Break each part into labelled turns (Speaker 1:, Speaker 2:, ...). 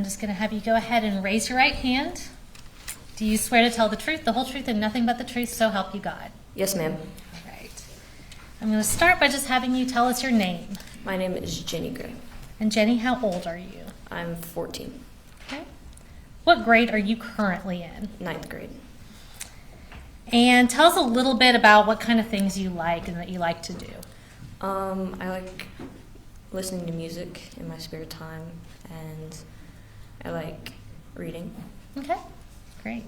Speaker 1: I'm just going to have you go ahead and raise your right hand. Do you swear to tell the truth, the whole truth, and nothing but the truth, so help you God?
Speaker 2: Yes, ma'am.
Speaker 1: All right. I'm going to start by just having you tell us your name.
Speaker 2: My name is Jenni Gray.
Speaker 1: And Jenny, how old are you?
Speaker 2: I'm 14.
Speaker 1: Okay. What grade are you currently in?
Speaker 2: 9th grade.
Speaker 1: And tell us a little bit about what kind of things you like and that you like to do.
Speaker 2: I like listening to music in my spare time, and I like reading.
Speaker 1: Okay, great.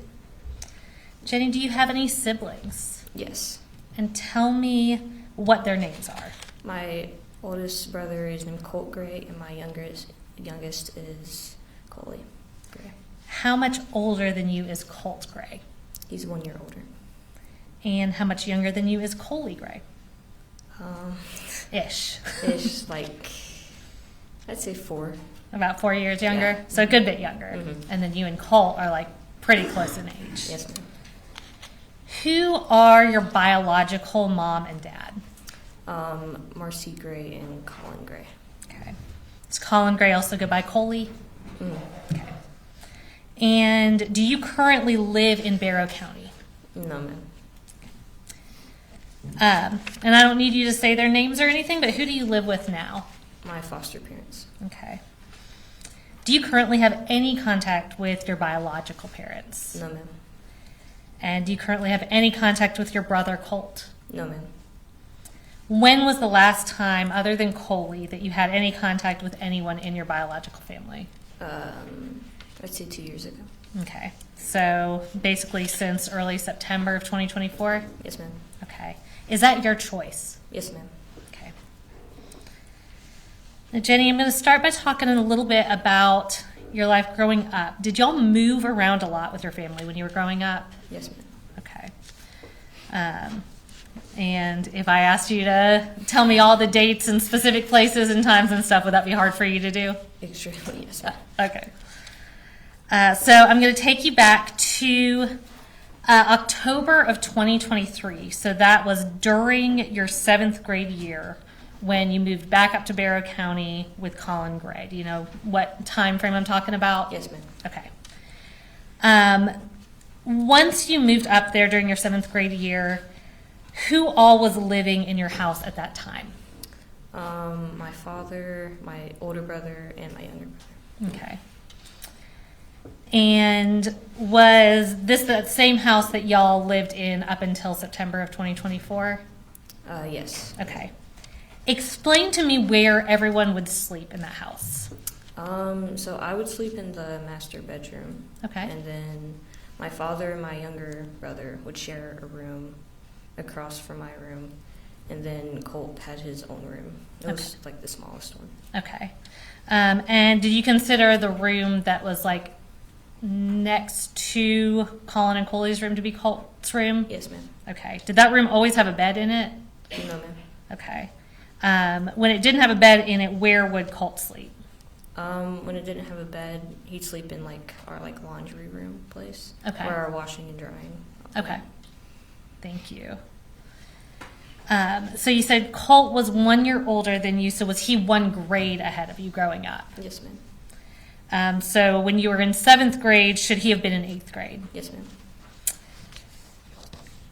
Speaker 1: Jenny, do you have any siblings?
Speaker 2: Yes.
Speaker 1: And tell me what their names are.
Speaker 2: My oldest brother is named Colt Gray, and my youngest is Colin Gray.
Speaker 1: How much older than you is Colt Gray?
Speaker 2: He's 1 year older.
Speaker 1: And how much younger than you is Colin Gray? Ish, like,
Speaker 2: I'd say 4.
Speaker 1: About 4 years younger?
Speaker 2: Yeah.
Speaker 1: So a good bit younger.
Speaker 2: Mm-hmm.
Speaker 1: And then you and Colt are like pretty close in age.
Speaker 2: Yes, ma'am.
Speaker 1: Who are your biological mom and dad?
Speaker 2: Marcy Gray and Colin Gray.
Speaker 1: Okay. Does Colin Gray also go by Coley?
Speaker 2: Mm.
Speaker 1: Okay. And do you currently live in Barrow County?
Speaker 2: No, ma'am.
Speaker 1: And I don't need you to say their names or anything, but who do you live with now?
Speaker 2: My foster parents.
Speaker 1: Okay. Do you currently have any contact with your biological parents?
Speaker 2: No, ma'am.
Speaker 1: And do you currently have any contact with your brother, Colt?
Speaker 2: No, ma'am.
Speaker 1: When was the last time, other than Coley, that you had any contact with anyone in your biological family?
Speaker 2: I'd say 2 years ago.
Speaker 1: Okay. So basically since early September of 2024?
Speaker 2: Yes, ma'am.
Speaker 1: Okay. Is that your choice?
Speaker 2: Yes, ma'am.
Speaker 1: Okay. Now, Jenny, I'm going to start by talking a little bit about your life growing up. Did y'all move around a lot with your family when you were growing up?
Speaker 2: Yes, ma'am.
Speaker 1: Okay. And if I asked you to tell me all the dates and specific places and times and stuff, would that be hard for you to do?
Speaker 2: Extremely, yes, ma'am.
Speaker 1: Okay. So I'm going to take you back to October of 2023. So that was during your 7th grade year when you moved back up to Barrow County with Colin Gray. Do you know what time frame I'm talking about?
Speaker 2: Yes, ma'am.
Speaker 1: Okay. Once you moved up there during your 7th grade year, who all was living in your house at that time?
Speaker 2: My father, my older brother, and my younger brother.
Speaker 1: Okay. And was this the same house that y'all lived in up until September of 2024?
Speaker 2: Yes.
Speaker 1: Okay. Explain to me where everyone would sleep in that house.
Speaker 2: So I would sleep in the master bedroom.
Speaker 1: Okay.
Speaker 2: And then my father and my younger brother would share a room across from my room. And then Colt had his own room. It was like the smallest one.
Speaker 1: Okay. And did you consider the room that was like next to Colin and Coley's room to be Colt's room?
Speaker 2: Yes, ma'am.
Speaker 1: Okay. Did that room always have a bed in it?
Speaker 2: No, ma'am.
Speaker 1: Okay. When it didn't have a bed in it, where would Colt sleep?
Speaker 2: When it didn't have a bed, he'd sleep in like our laundry room place.
Speaker 1: Okay.
Speaker 2: Where our washing and drying.
Speaker 1: Okay. Thank you. So you said Colt was 1 year older than you, so was he 1 grade ahead of you growing up?
Speaker 2: Yes, ma'am.
Speaker 1: So when you were in 7th grade, should he have been in 8th grade?
Speaker 2: Yes, ma'am.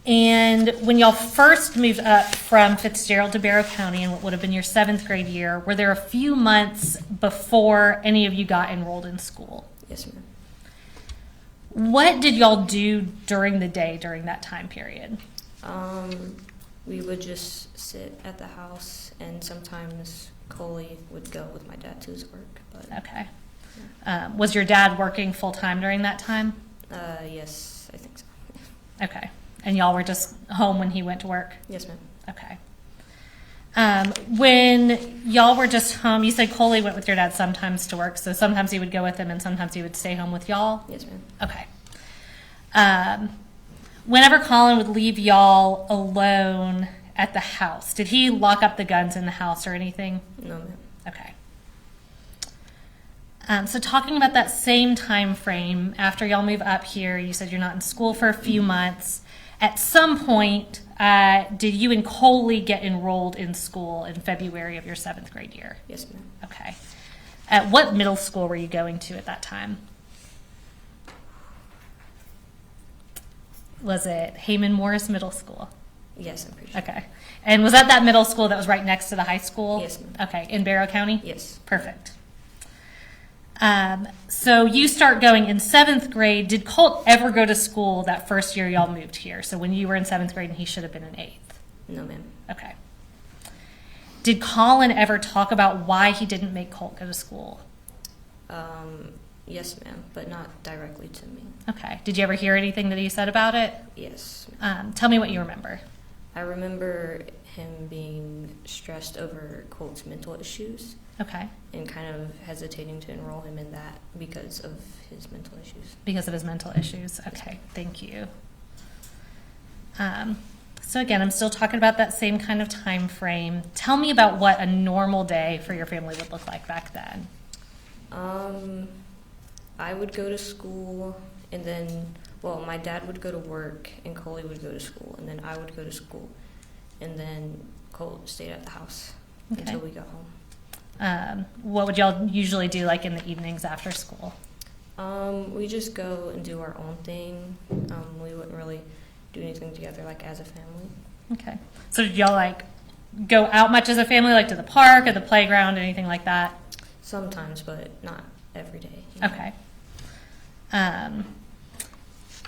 Speaker 1: And when y'all first moved up from Fitzgerald to Barrow County in what would have been your 7th grade year, were there a few months before any of you got enrolled in school?
Speaker 2: Yes, ma'am.
Speaker 1: What did y'all do during the day during that time period?
Speaker 2: We would just sit at the house, and sometimes Coley would go with my dad to his work. But
Speaker 1: Okay. Was your dad working full-time during that time?
Speaker 2: yes, I think so.
Speaker 1: Okay. And y'all were just home when he went to work?
Speaker 2: Yes, ma'am.
Speaker 1: Okay. When y'all were just home, you said Coley went with your dad sometimes to work, so sometimes he would go with him and sometimes he would stay home with y'all?
Speaker 2: Yes, ma'am.
Speaker 1: Okay. Whenever Colin would leave y'all alone at the house, did he lock up the guns in the house or anything?
Speaker 2: No, ma'am.
Speaker 1: Okay. So talking about that same time frame, after y'all move up here, you said you're not in school for a few months. At some point, did you and Coley get enrolled in school in February of your 7th grade year?
Speaker 2: Yes, ma'am.
Speaker 1: Okay. At what middle school were you going to at that time? Was it Heyman Morris Middle School?
Speaker 2: Yes, I'm pretty sure.
Speaker 1: Okay. And was that middle school that was right next to the high school?
Speaker 2: Yes, ma'am.
Speaker 1: Okay, in Barrow County?
Speaker 2: Yes.
Speaker 1: Perfect. So you start going in 7th grade. Did Colt ever go to school that first year y'all moved here? So when you were in 7th grade and he should have been in 8th?
Speaker 2: No, ma'am.
Speaker 1: Okay. Did Colin ever talk about why he didn't make Colt go to school?
Speaker 2: Yes, ma'am, but not directly to me.
Speaker 1: Okay. Did you ever hear anything that he said about it?
Speaker 2: Yes.
Speaker 1: Tell me what you remember.
Speaker 2: I remember him being stressed over Colt's mental issues
Speaker 1: Okay.
Speaker 2: and kind of hesitating to enroll him in that because of his mental issues.
Speaker 1: Because of his mental issues. Okay, thank you. So again, I'm still talking about that same kind of time frame. Tell me about what a normal day for your family would look like back then.
Speaker 2: I would go to school, and then, well, my dad would go to work, and Coley would go to school, and then I would go to school, and then Colt stayed at the house until we got home.
Speaker 1: What would y'all usually do, like in the evenings after school?
Speaker 2: We just go and do our own thing. We wouldn't really do anything together, like as a family.
Speaker 1: Okay. So did y'all like go out much as a family, like to the park or the playground, anything like that?
Speaker 2: Sometimes, but not every day.
Speaker 1: Okay.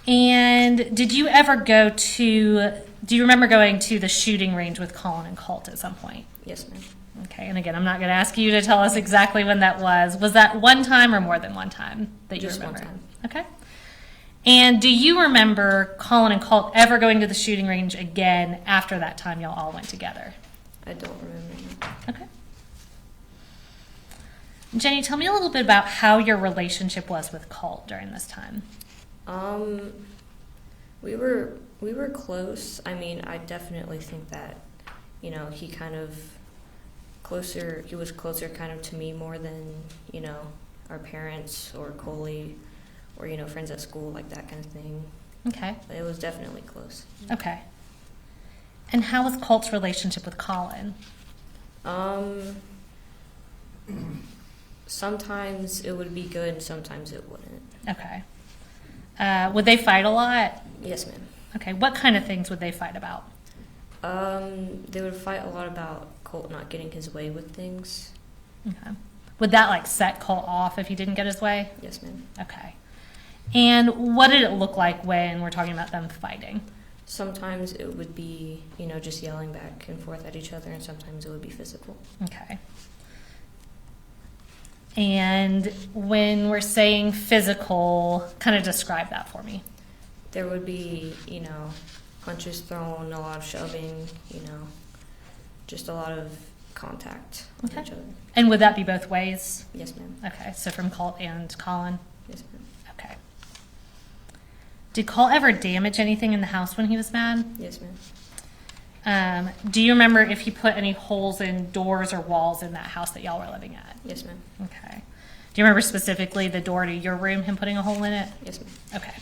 Speaker 1: And did you ever do you remember going to the shooting range with Colin and Colt at some point?
Speaker 2: Yes, ma'am.
Speaker 1: Okay, and again, I'm not going to ask you to tell us exactly when that was. Was that one time or more than one time that you
Speaker 2: Just
Speaker 1: remember?
Speaker 2: one time.
Speaker 1: Okay. And do you remember Colin and Colt ever going to the shooting range again after that time y'all all went together?
Speaker 2: I don't remember.
Speaker 1: Okay. Jenny, tell me a little bit about how your relationship was with Colt during this time.
Speaker 2: We were close. I mean, I definitely think that, he was closer kind of to me more than, our parents or Coley or, friends at school, like that kind of thing.
Speaker 1: Okay.
Speaker 2: But it was definitely close.
Speaker 1: Okay. And how was Colt's relationship with Colin?
Speaker 2: Sometimes it would be good and sometimes it wouldn't.
Speaker 1: Okay. Would they fight a lot?
Speaker 2: Yes, ma'am.
Speaker 1: Okay. What kind of things would they fight about?
Speaker 2: They would fight a lot about Colt not getting his way with things.
Speaker 1: Okay. Would that like set Colt off if he didn't get his way?
Speaker 2: Yes, ma'am.
Speaker 1: Okay. And what did it look like when we're talking about them fighting?
Speaker 2: Sometimes it would be, just yelling back and forth at each other, and sometimes it would be physical.
Speaker 1: Okay. And when we're saying physical, kind of describe that for me.
Speaker 2: There would be, punches thrown, a lot of shoving, just a lot of contact with each other.
Speaker 1: And would that be both ways?
Speaker 2: Yes, ma'am.
Speaker 1: Okay, so from Colt and Colin?
Speaker 2: Yes, ma'am.
Speaker 1: Okay. Did Colt ever damage anything in the house when he was mad?
Speaker 2: Yes, ma'am.
Speaker 1: Do you remember if he put any holes in doors or walls in that house that y'all were living at?
Speaker 2: Yes, ma'am.
Speaker 1: Okay. Do you remember specifically the door to your room, him putting a hole in it?
Speaker 2: Yes, ma'am.
Speaker 1: Okay.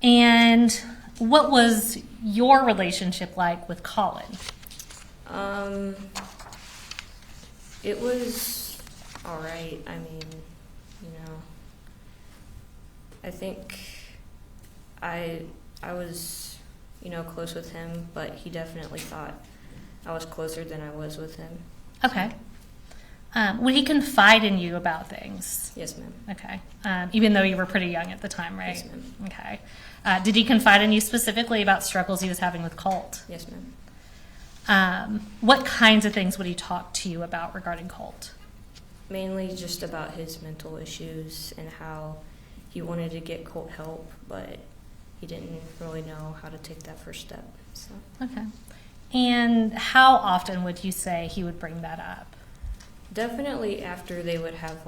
Speaker 1: And what was your relationship like with Colin?
Speaker 2: It was all right. I mean, I think I was, close with him, but he definitely thought I was closer than I was with him.
Speaker 1: Okay. Would he confide in you about things?
Speaker 2: Yes, ma'am.
Speaker 1: Okay. Even though you were pretty young at the time, right?
Speaker 2: Yes, ma'am.
Speaker 1: Okay. Did he confide in you specifically about struggles he was having with Colt?
Speaker 2: Yes, ma'am.
Speaker 1: What kinds of things would he talk to you about regarding Colt?
Speaker 2: Mainly just about his mental issues and how he wanted to get Colt help, but he didn't really know how to take that first step. So.
Speaker 1: Okay. And how often would you say he would bring that up?
Speaker 2: Definitely after they would have,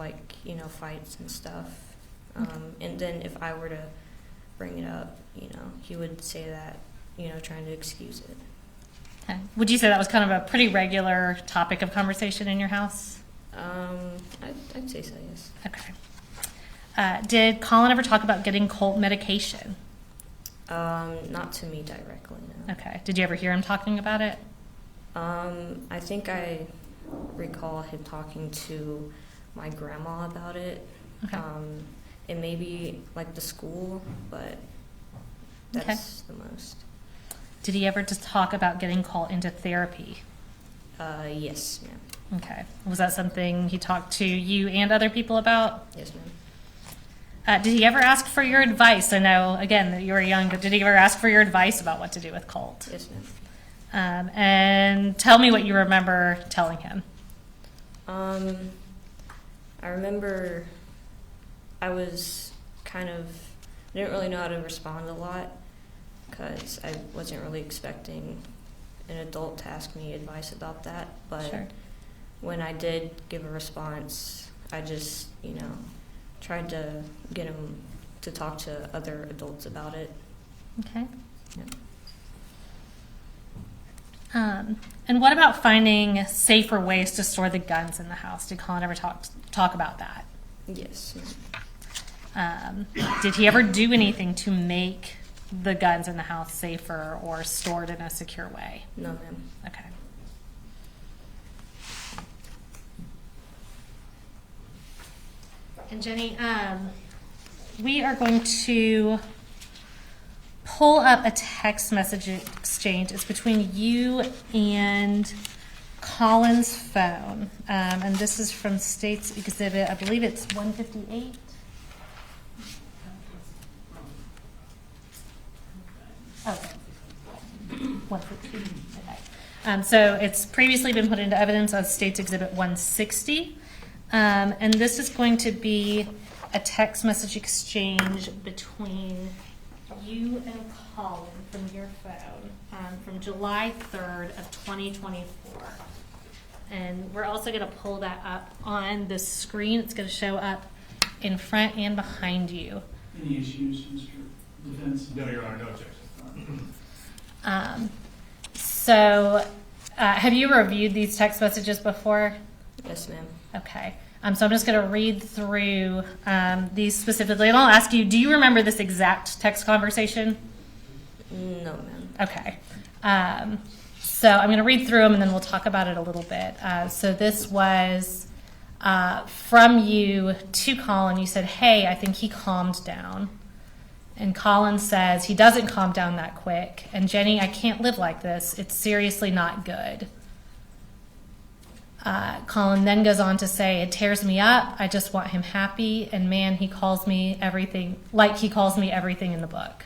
Speaker 2: fights and stuff. And then if I were to bring it up, he would say that, trying to excuse it.
Speaker 1: Okay. Would you say that was kind of a pretty regular topic of conversation in your house?
Speaker 2: I'd say so, yes.
Speaker 1: Okay. Did Colin ever talk about getting Colt medication?
Speaker 2: Not to me directly, no.
Speaker 1: Okay. Did you ever hear him talking about it?
Speaker 2: I think I recall him talking to my grandma about it.
Speaker 1: Okay.
Speaker 2: And maybe like the school, but that's the most.
Speaker 1: Did he ever just talk about getting Colt into therapy?
Speaker 2: Yes, ma'am.
Speaker 1: Okay. Was that something he talked to you and other people about?
Speaker 2: Yes, ma'am.
Speaker 1: Did he ever ask for your advice? I know, again, that you were young, but did he ever ask for your advice about what to do with Colt?
Speaker 2: Yes, ma'am.
Speaker 1: And tell me what you remember telling him.
Speaker 2: I remember I was didn't really know how to respond a lot because I wasn't really expecting an adult to ask me advice about that. But
Speaker 1: Sure.
Speaker 2: when I did give a response, I just, tried to get him to talk to other adults about it.
Speaker 1: Okay.
Speaker 2: Yeah.
Speaker 1: And what about finding safer ways to store the guns in the house? Did Colin ever talk about that?
Speaker 2: Yes.
Speaker 1: Did he ever do anything to make the guns in the house safer or stored in a secure way?
Speaker 2: No, ma'am.
Speaker 1: Okay. And Jenni, we are going to pull up a text message exchange. It's between you and Colin's phone. And this is from State's Exhibit, I believe it's 158. Okay. 150. Okay. So it's previously been put into evidence as State's Exhibit 160. And this is going to be a text message exchange between you and Colin from your phone from July 3rd of 2024. And we're also going to pull that up on the screen. It's going to show up in front and behind you.
Speaker 3: Any issues, Mr. Defense?
Speaker 4: No, Your Honor, no objection.
Speaker 1: Have you reviewed these text messages before?
Speaker 2: Yes, ma'am.
Speaker 1: Okay. So I'm just going to read through these specifically, and I'll ask you, do you remember this exact text conversation?
Speaker 2: No, ma'am.
Speaker 1: Okay. So I'm going to read through them, and then we'll talk about it a little bit. So this was from you to Colin. You said, hey, I think he calmed down. And Colin says, he doesn't calm down that quick. And Jenni, I can't live like this. It's seriously not good. Colin then goes on to say, it tears me up. I just want him happy. And man, he calls me everything, like he calls me everything in the book.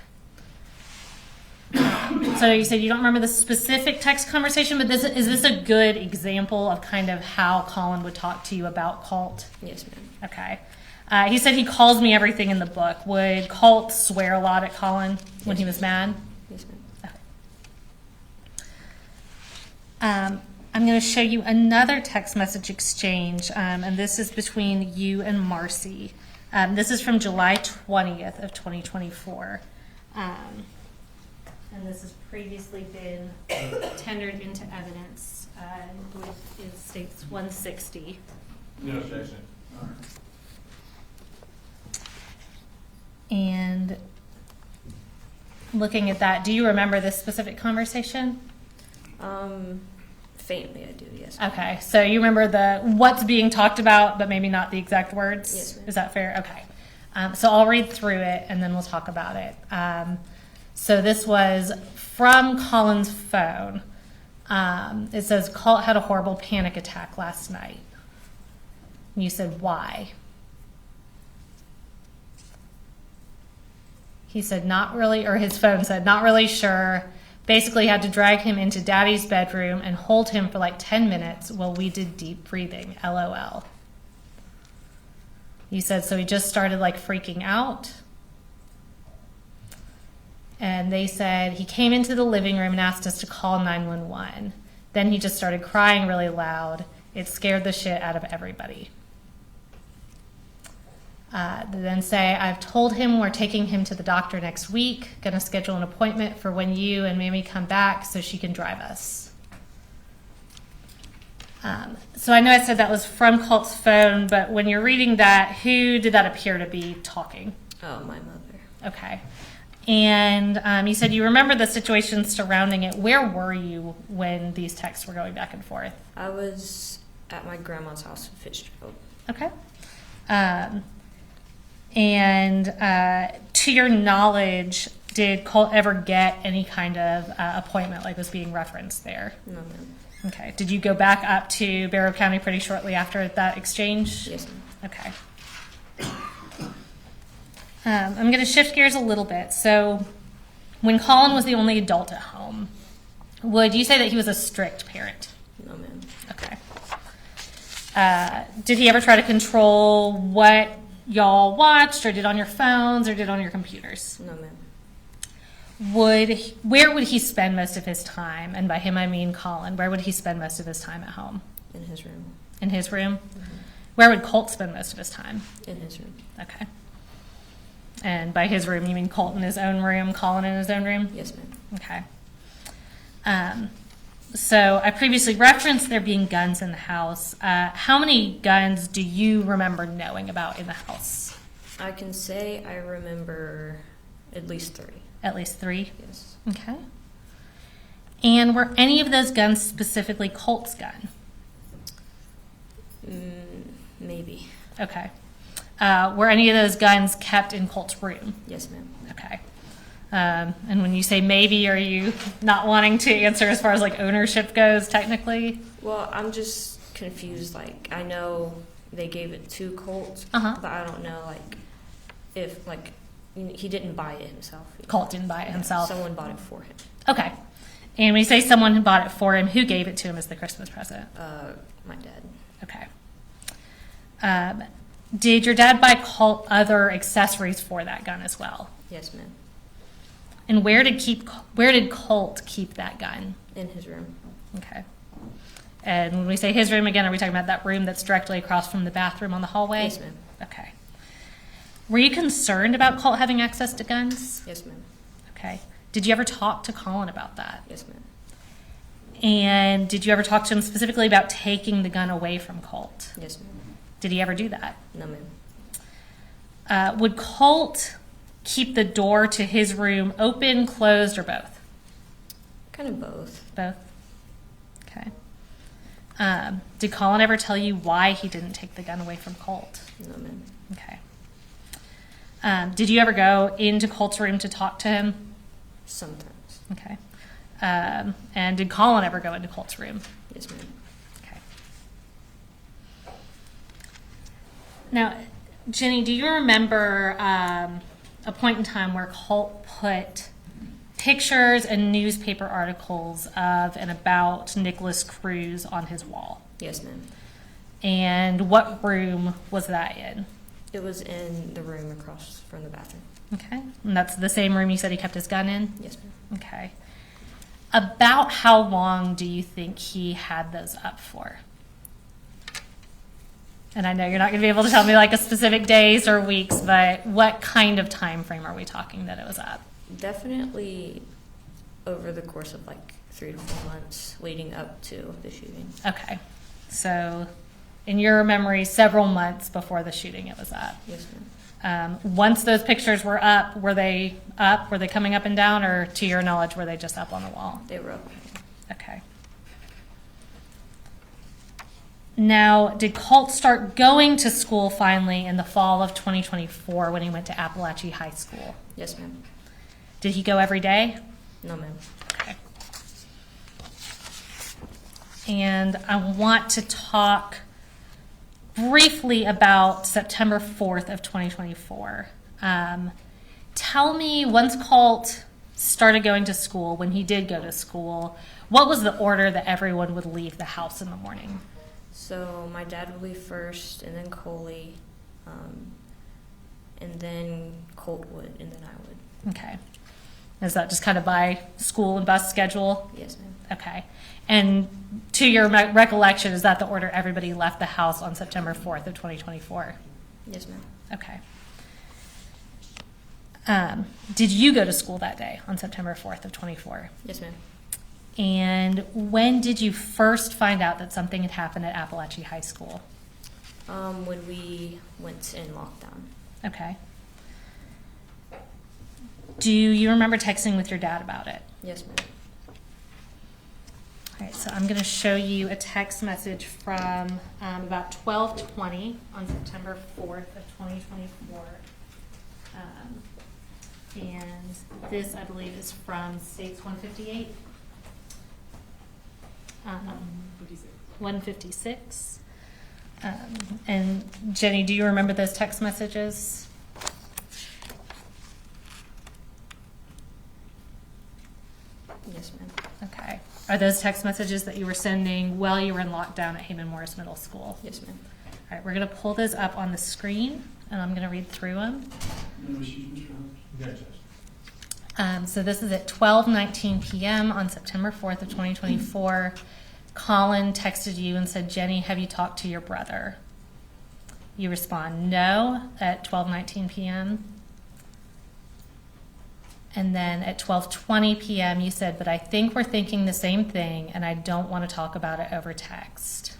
Speaker 1: So you said you don't remember the specific text conversation, but is this a good example of kind of how Colin would talk to you about Colt?
Speaker 2: Yes, ma'am.
Speaker 1: Okay. He said he calls me everything in the book. Would Colt swear a lot at Colin when he was mad?
Speaker 2: Yes, ma'am.
Speaker 1: Okay. I'm going to show you another text message exchange, and this is between you and Marcy. This is from July 20th of 2024. And this has previously been tendered into evidence with States 160.
Speaker 4: No objection.
Speaker 3: All right.
Speaker 1: And looking at that, do you remember this specific conversation?
Speaker 2: Faintly, I do, yes.
Speaker 1: Okay, so you remember what's being talked about, but maybe not the exact words?
Speaker 2: Yes, ma'am.
Speaker 1: Is that fair? Okay. So I'll read through it, and then we'll talk about it. So this was from Colin's phone. It says, Colt had a horrible panic attack last night. And you said, why? He said, not really, or his phone said, not really sure. Basically had to drag him into Daddy's bedroom and hold him for like 10 minutes while we did deep breathing, LOL. You said, so he just started like freaking out. And they said, he came into the living room and asked us to call 911. Then he just started crying really loud. It scared the shit out of everybody. They then say, I've told him we're taking him to the doctor next week, going to schedule an appointment for when you and Mamie come back so she can drive us. So I know I said that was from Colt's phone, but when you're reading that, who did that appear to be talking?
Speaker 2: Oh, my mother.
Speaker 1: Okay. And you said you remember the situation surrounding it. Where were you when these texts were going back and forth?
Speaker 2: I was at my grandma's house in Fitzgerald.
Speaker 1: Okay. And to your knowledge, did Colt ever get any kind of appointment like was being referenced there?
Speaker 2: No, ma'am.
Speaker 1: Okay. Did you go back up to Barrow County pretty shortly after that exchange?
Speaker 2: Yes, ma'am.
Speaker 1: Okay. I'm going to shift gears a little bit. So when Colin was the only adult at home, would you say that he was a strict parent?
Speaker 2: No, ma'am.
Speaker 1: Okay. Did he ever try to control what y'all watched or did on your phones or did on your computers?
Speaker 2: No, ma'am.
Speaker 1: Where would he spend most of his time? And by him, I mean Colin. Where would he spend most of his time at home?
Speaker 2: In his room.
Speaker 1: In his room? Where would Colt spend most of his time?
Speaker 2: In his room.
Speaker 1: Okay. And by his room, you mean Colt in his own room, Colin in his own room?
Speaker 2: Yes, ma'am.
Speaker 1: Okay. So I previously referenced there being guns in the house. How many guns do you remember knowing about in the house?
Speaker 2: I can say I remember at least 3.
Speaker 1: At least 3?
Speaker 2: Yes.
Speaker 1: Okay. And were any of those guns specifically Colt's gun?
Speaker 2: Maybe.
Speaker 1: Okay. Were any of those guns kept in Colt's room?
Speaker 2: Yes, ma'am.
Speaker 1: Okay. And when you say maybe, are you not wanting to answer as far as like ownership goes technically?
Speaker 2: Well, I'm just confused. Like, I know they gave it to Colt,
Speaker 1: Uh-huh.
Speaker 2: but I don't know, like, if, like, he didn't buy it himself.
Speaker 1: Colt didn't buy it himself.
Speaker 2: Someone bought it for him.
Speaker 1: Okay. And when you say someone who bought it for him, who gave it to him as the Christmas present?
Speaker 2: My dad.
Speaker 1: Okay. Did your dad buy Colt other accessories for that gun as well?
Speaker 2: Yes, ma'am.
Speaker 1: And where did Colt keep that gun?
Speaker 2: In his room.
Speaker 1: Okay. And when we say his room again, are we talking about that room that's directly across from the bathroom on the hallway?
Speaker 2: Yes, ma'am.
Speaker 1: Okay. Were you concerned about Colt having access to guns?
Speaker 2: Yes, ma'am.
Speaker 1: Okay. Did you ever talk to Colin about that?
Speaker 2: Yes, ma'am.
Speaker 1: And did you ever talk to him specifically about taking the gun away from Colt?
Speaker 2: Yes, ma'am.
Speaker 1: Did he ever do that?
Speaker 2: No, ma'am.
Speaker 1: Would Colt keep the door to his room open, closed, or both?
Speaker 2: Kind of both.
Speaker 1: Both. Okay. Did Colin ever tell you why he didn't take the gun away from Colt?
Speaker 2: No, ma'am.
Speaker 1: Okay. Did you ever go into Colt's room to talk to him?
Speaker 2: Sometimes.
Speaker 1: Okay. And did Colin ever go into Colt's room?
Speaker 2: Yes, ma'am.
Speaker 1: Okay. Now, Jenni, do you remember a point in time where Colt put pictures and newspaper articles of and about Nicholas Cruz on his wall?
Speaker 2: Yes, ma'am.
Speaker 1: And what room was that in?
Speaker 2: It was in the room across from the bathroom.
Speaker 1: Okay. And that's the same room you said he kept his gun in?
Speaker 2: Yes, ma'am.
Speaker 1: Okay. About how long do you think he had those up for? And I know you're not going to be able to tell me like a specific days or weeks, but what kind of time frame are we talking that it was up?
Speaker 2: Definitely over the course of like 3 to 4 months leading up to the shooting.
Speaker 1: Okay. So in your memory, several months before the shooting it was up.
Speaker 2: Yes, ma'am.
Speaker 1: Once those pictures were up? Were they coming up and down, or to your knowledge, were they just up on the wall?
Speaker 2: They were up.
Speaker 1: Okay. Now, did Colt start going to school finally in the fall of 2024 when he went to Appalachian High School?
Speaker 2: Yes, ma'am.
Speaker 1: Did he go every day?
Speaker 2: No, ma'am.
Speaker 1: Okay. And I want to talk briefly about September 4th of 2024. Tell me, once Colt started going to school, when he did go to school, what was the order that everyone would leave the house in the morning?
Speaker 2: So my dad would leave first, and then Coley, and then Colt would, and then I would.
Speaker 1: Okay. Is that just kind of by school and bus schedule?
Speaker 2: Yes, ma'am.
Speaker 1: Okay. And to your recollection, is that the order everybody left the house on September 4th of 2024?
Speaker 2: Yes, ma'am.
Speaker 1: Okay. Did you go to school that day on September 4th of 24?
Speaker 2: Yes, ma'am.
Speaker 1: And when did you first find out that something had happened at Appalachian High School?
Speaker 2: When we went in lockdown.
Speaker 1: Okay. Do you remember texting with your dad about it?
Speaker 2: Yes, ma'am.
Speaker 1: All right, so I'm going to show you a text message from about 12:20 on September 4th of 2024. And this, I believe, is from States 158. 156. And Jenny, do you remember those text messages?
Speaker 2: Yes, ma'am.
Speaker 1: Okay. Are those text messages that you were sending while you were in lockdown at Hayman Morris Middle School?
Speaker 2: Yes, ma'am.
Speaker 1: All right, we're going to pull those up on the screen, and I'm going to read through them.
Speaker 3: No issues, Mr. Howard.
Speaker 1: So this is at 12:19 p.m. on September 4th of 2024. Colin texted you and said, Jenny, have you talked to your brother? You respond, no, at 12:19 p.m. And then at 12:20 p.m. you said, but I think we're thinking the same thing, and I don't want to talk about it over text.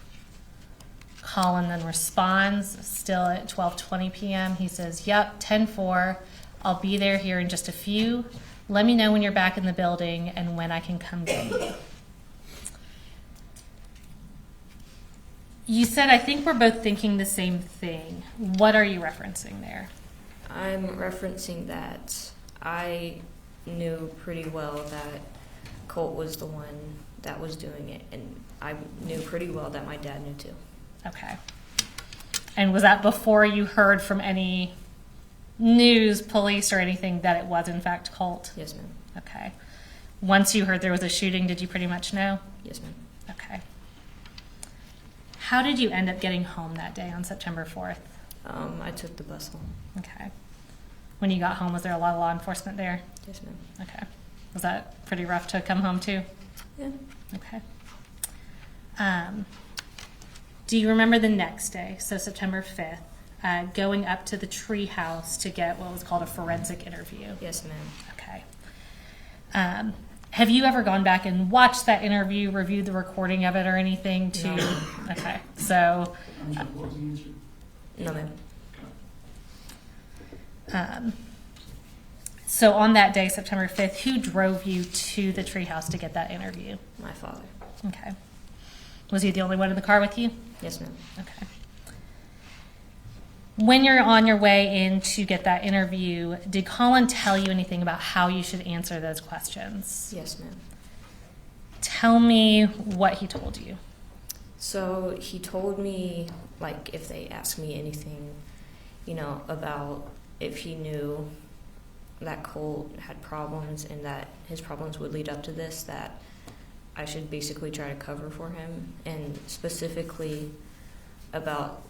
Speaker 1: Colin then responds, still at 12:20 p.m. He says, yep, 10-4. I'll be there here in just a few. Let me know when you're back in the building and when I can come get you. You said, I think we're both thinking the same thing. What are you referencing there?
Speaker 2: I'm referencing that I knew pretty well that Colt was the one that was doing it, and I knew pretty well that my dad knew too.
Speaker 1: Okay. And was that before you heard from any news, police, or anything that it was in fact Colt?
Speaker 2: Yes, ma'am.
Speaker 1: Okay. Once you heard there was a shooting, did you pretty much know?
Speaker 2: Yes, ma'am.
Speaker 1: Okay. How did you end up getting home that day on September 4th?
Speaker 2: I took the bus home.
Speaker 1: Okay. When you got home, was there a lot of law enforcement there?
Speaker 2: Yes, ma'am.
Speaker 1: Okay. Was that pretty rough to come home to?
Speaker 2: Yeah.
Speaker 1: Okay. Do you remember the next day, so September 5th, going up to the tree house to get what was called a forensic interview?
Speaker 2: Yes, ma'am.
Speaker 1: Okay. Have you ever gone back and watched that interview, reviewed the recording of it or anything to?
Speaker 2: No.
Speaker 1: Okay. So,
Speaker 3: I'm sorry, what was the answer?
Speaker 2: No, ma'am.
Speaker 1: so on that day, September 5th, who drove you to the treehouse to get that interview?
Speaker 2: My father.
Speaker 1: Okay. Was he the only one in the car with you?
Speaker 2: Yes, ma'am.
Speaker 1: Okay. When you're on your way in to get that interview, did Colin tell you anything about how you should answer those questions?
Speaker 2: Yes, ma'am.
Speaker 1: Tell me what he told you.
Speaker 2: So he told me, like, if they asked me anything, about if he knew that Colt had problems and that his problems would lead up to this, that I should basically try to cover for him, and specifically about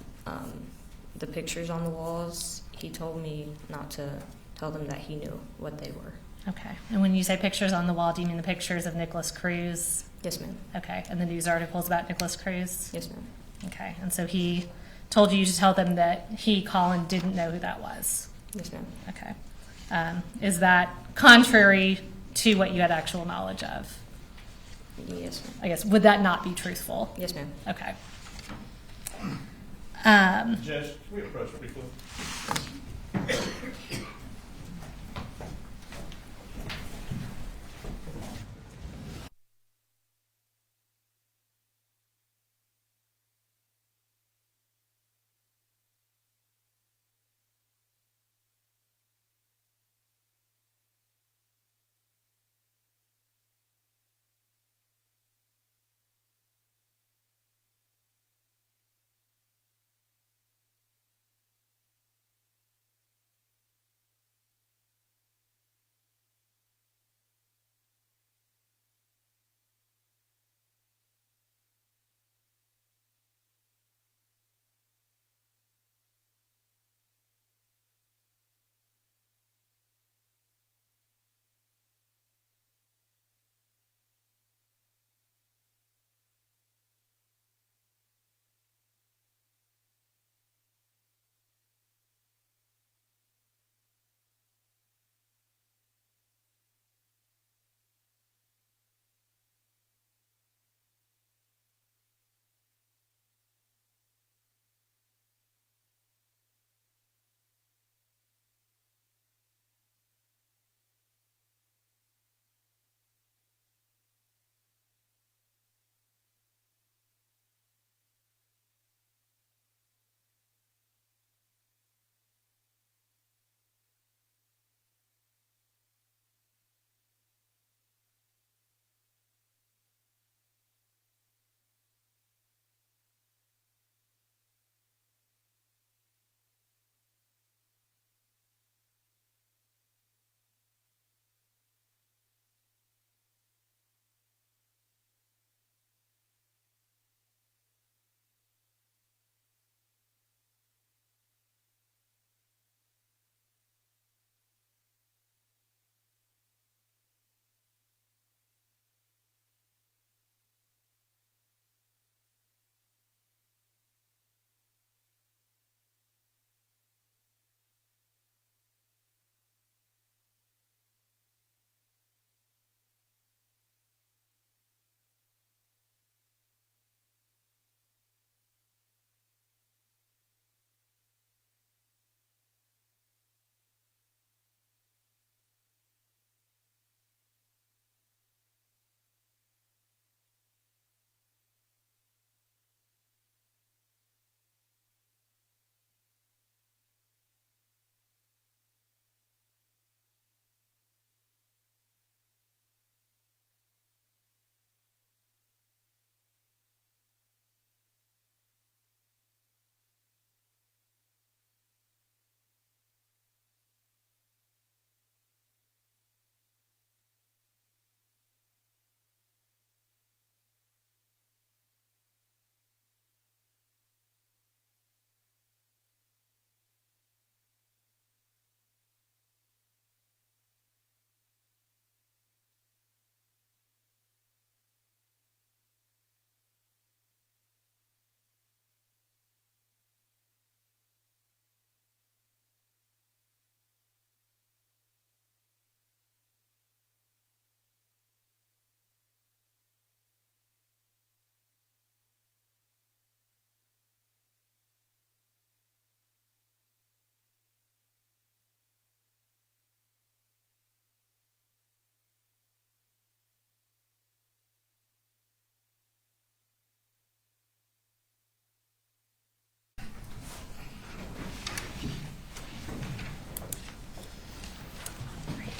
Speaker 2: the pictures on the walls. He told me not to tell them that he knew what they were.
Speaker 1: Okay. And when you say pictures on the wall, do you mean the pictures of Nicholas Cruz?
Speaker 2: Yes, ma'am.
Speaker 1: Okay. And the news articles about Nicholas Cruz?
Speaker 2: Yes, ma'am.
Speaker 1: Okay. And so he told you to tell them that he, Colin, didn't know who that was?
Speaker 2: Yes, ma'am.
Speaker 1: Okay. Is that contrary to what you had actual knowledge of?
Speaker 2: Yes, ma'am.
Speaker 1: I guess, would that not be truthful?
Speaker 2: Yes, ma'am.
Speaker 1: Okay.
Speaker 4: Judge, can we approach briefly?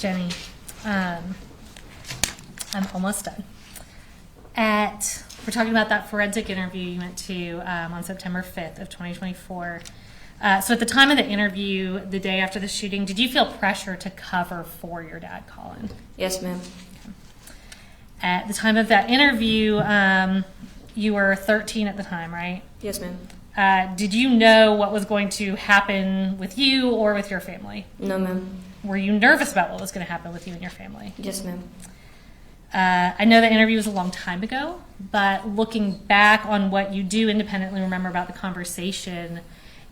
Speaker 1: Jenny, I'm almost done. We're talking about that forensic interview you went to on September 5th of 2024. So at the time of the interview, the day after the shooting, did you feel pressure to cover for your dad, Colin?
Speaker 2: Yes, ma'am.
Speaker 1: At the time of that interview, you were 13 at the time, right?
Speaker 2: Yes, ma'am.
Speaker 1: Did you know what was going to happen with you or with your family?
Speaker 2: No, ma'am.
Speaker 1: Were you nervous about what was going to happen with you and your family?
Speaker 2: Yes, ma'am.
Speaker 1: I know the interview was a long time ago, but looking back on what you do independently remember about the conversation,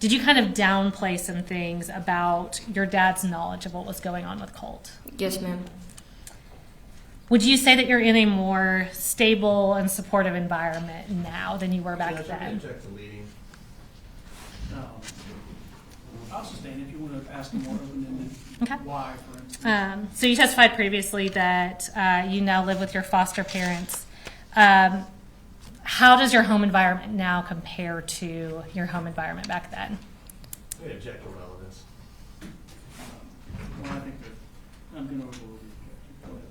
Speaker 1: did you kind of downplay some things about your dad's knowledge of what was going on with Colt?
Speaker 2: Yes, ma'am.
Speaker 1: Would you say that you're in a more stable and supportive environment now than you were back
Speaker 4: Judge, I'm
Speaker 1: then?
Speaker 4: gonna check the leading.
Speaker 3: I'll sustain if you want to ask them more open-ended.
Speaker 1: Okay.
Speaker 3: Why, for instance.
Speaker 1: So you testified previously that you now live with your foster parents. How does your home environment now compare to your home environment back then?
Speaker 4: I'm gonna check the relevance.
Speaker 3: Well, I think that I'm going to overrule the objection.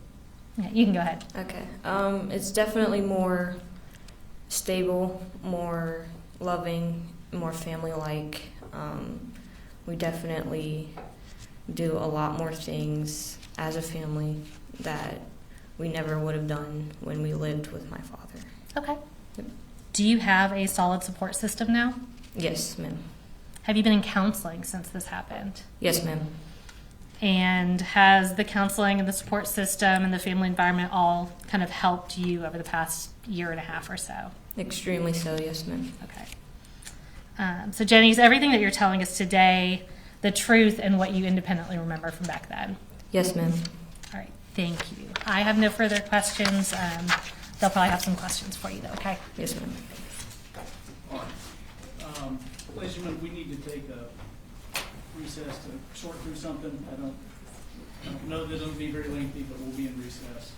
Speaker 3: Go ahead.
Speaker 1: Yeah, you can go ahead.
Speaker 2: Okay. It's definitely more stable, more loving, more family-like. We definitely do a lot more things as a family that we never would have done when we lived with my father.
Speaker 1: Okay. Do you have a solid support system now?
Speaker 2: Yes, ma'am.
Speaker 1: Have you been in counseling since this happened?
Speaker 2: Yes, ma'am.
Speaker 1: And has the counseling and the support system and the family environment all kind of helped you over the past year and a half or so?
Speaker 2: Extremely so, yes, ma'am.
Speaker 1: Okay. So Jenny, is everything that you're telling us today the truth and what you independently remember from back then?
Speaker 2: Yes, ma'am.
Speaker 1: All right, thank you. I have no further questions. They'll probably have some questions for you though, okay?
Speaker 2: Yes, ma'am.
Speaker 3: All right. Ladies and gentlemen, we need to take a recess to sort through something. I don't know that it'll be very lengthy, but we'll be in recess.